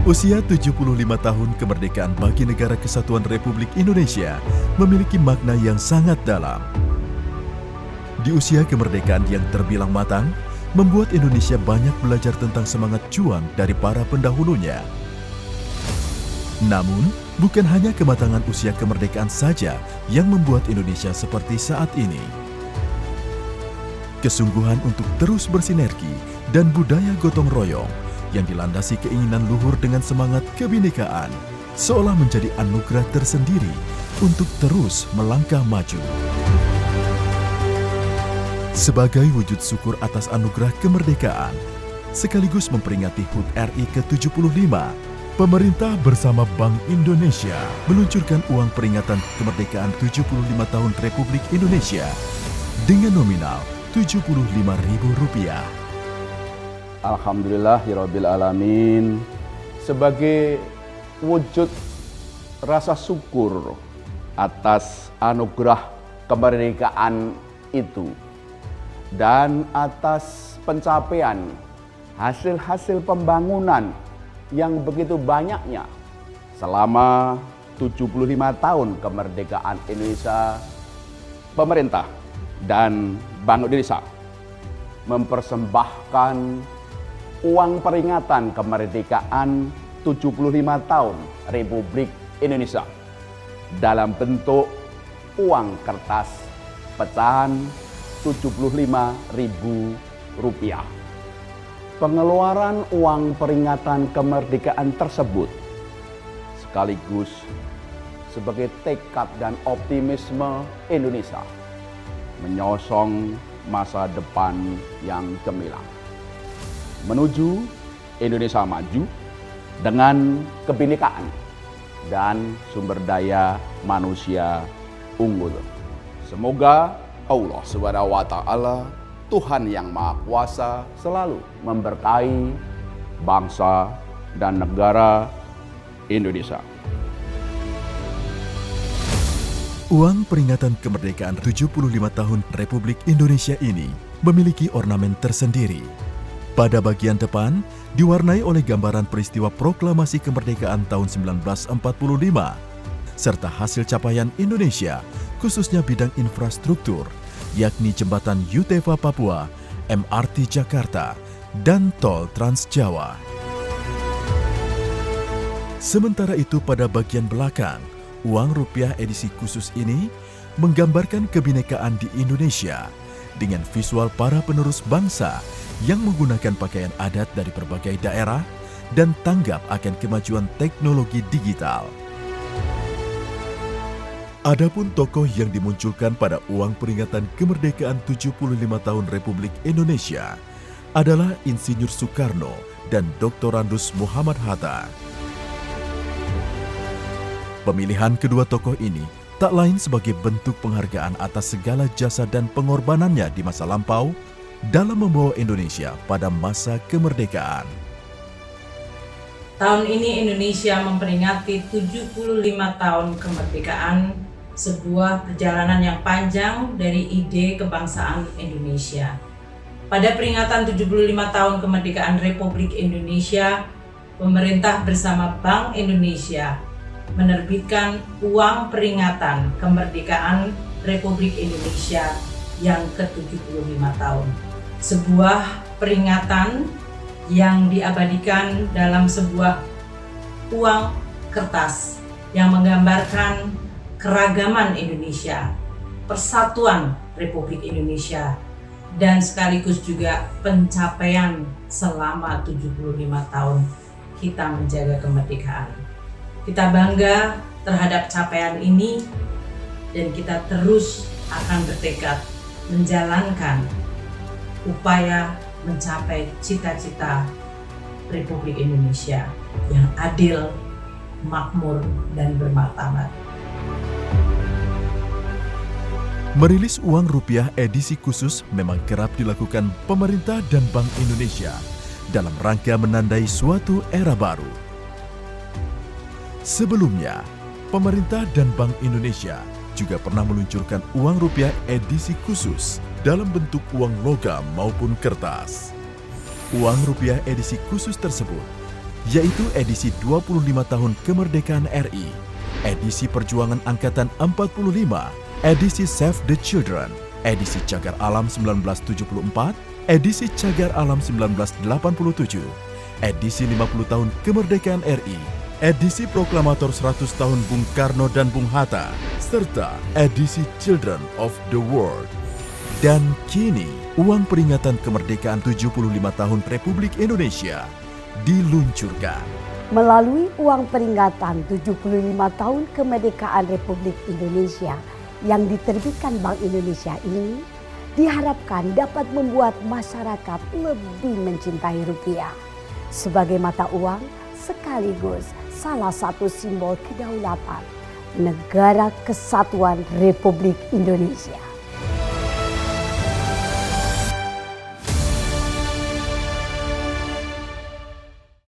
Usia 75 tahun kemerdekaan bagi Negara Kesatuan Republik Indonesia memiliki makna yang sangat dalam. Di usia kemerdekaan yang terbilang matang, membuat Indonesia banyak belajar tentang semangat juang dari para pendahulunya. Namun, bukan hanya kematangan usia kemerdekaan saja yang membuat Indonesia seperti saat ini. Kesungguhan untuk terus bersinergi dan budaya gotong royong yang dilandasi keinginan luhur dengan semangat kebinekaan seolah menjadi anugerah tersendiri untuk terus melangkah maju. Sebagai wujud syukur atas anugerah kemerdekaan, sekaligus memperingati HUT RI ke-75, pemerintah bersama Bank Indonesia meluncurkan uang peringatan kemerdekaan 75 tahun Republik Indonesia dengan nominal Rp75.000. Alhamdulillahirabbil alamin. Sebagai wujud rasa syukur atas anugerah kemerdekaan itu dan atas pencapaian hasil-hasil pembangunan yang begitu banyaknya selama 75 tahun kemerdekaan Indonesia, pemerintah dan Bank Indonesia mempersembahkan uang peringatan kemerdekaan 75 tahun Republik Indonesia dalam bentuk uang kertas pecahan Rp75.000. Pengeluaran uang peringatan kemerdekaan tersebut sekaligus sebagai tekad dan optimisme Indonesia menyosong masa depan yang gemilang menuju Indonesia maju dengan kebinekaan dan sumber daya manusia unggul. Semoga Allah Subhanahu wa Ta'ala, Tuhan yang Maha Kuasa, selalu memberkahi bangsa dan negara Indonesia. Uang peringatan kemerdekaan 75 tahun Republik Indonesia ini memiliki ornamen tersendiri. Pada bagian depan diwarnai oleh gambaran peristiwa proklamasi kemerdekaan tahun 1945 serta hasil capaian Indonesia khususnya bidang infrastruktur yakni jembatan Yutefa Papua, MRT Jakarta, dan Tol Trans Jawa. Sementara itu pada bagian belakang, uang rupiah edisi khusus ini menggambarkan kebinekaan di Indonesia dengan visual para penerus bangsa yang menggunakan pakaian adat dari berbagai daerah dan tanggap akan kemajuan teknologi digital. Adapun tokoh yang dimunculkan pada uang peringatan kemerdekaan 75 tahun Republik Indonesia adalah Insinyur Soekarno dan Dr. Randus Muhammad Hatta. Pemilihan kedua tokoh ini tak lain sebagai bentuk penghargaan atas segala jasa dan pengorbanannya di masa lampau dalam membawa Indonesia pada masa kemerdekaan. Tahun ini Indonesia memperingati 75 tahun kemerdekaan, sebuah perjalanan yang panjang dari ide kebangsaan Indonesia. Pada peringatan 75 tahun kemerdekaan Republik Indonesia, pemerintah bersama Bank Indonesia menerbitkan uang peringatan kemerdekaan Republik Indonesia yang ke-75 tahun. Sebuah peringatan yang diabadikan dalam sebuah uang kertas yang menggambarkan keragaman Indonesia, persatuan Republik Indonesia, dan sekaligus juga pencapaian selama 75 tahun kita menjaga kemerdekaan. Kita bangga terhadap capaian ini dan kita terus akan bertekad menjalankan upaya mencapai cita-cita Republik Indonesia yang adil, makmur, dan bermartabat. Merilis uang rupiah edisi khusus memang kerap dilakukan pemerintah dan Bank Indonesia dalam rangka menandai suatu era baru. Sebelumnya, pemerintah dan Bank Indonesia juga pernah meluncurkan uang rupiah edisi khusus dalam bentuk uang logam maupun kertas. Uang rupiah edisi khusus tersebut yaitu edisi 25 tahun kemerdekaan RI, edisi Perjuangan Angkatan 45, edisi Save the Children, edisi Cagar Alam 1974, edisi Cagar Alam 1987, edisi 50 tahun kemerdekaan RI, edisi Proklamator 100 tahun Bung Karno dan Bung Hatta, serta edisi Children of the World. Dan kini, uang peringatan kemerdekaan 75 tahun Republik Indonesia diluncurkan. Melalui uang peringatan 75 tahun kemerdekaan Republik Indonesia yang diterbitkan Bank Indonesia ini, diharapkan dapat membuat masyarakat lebih mencintai rupiah sebagai mata uang sekaligus salah satu simbol kedaulatan Negara Kesatuan Republik Indonesia.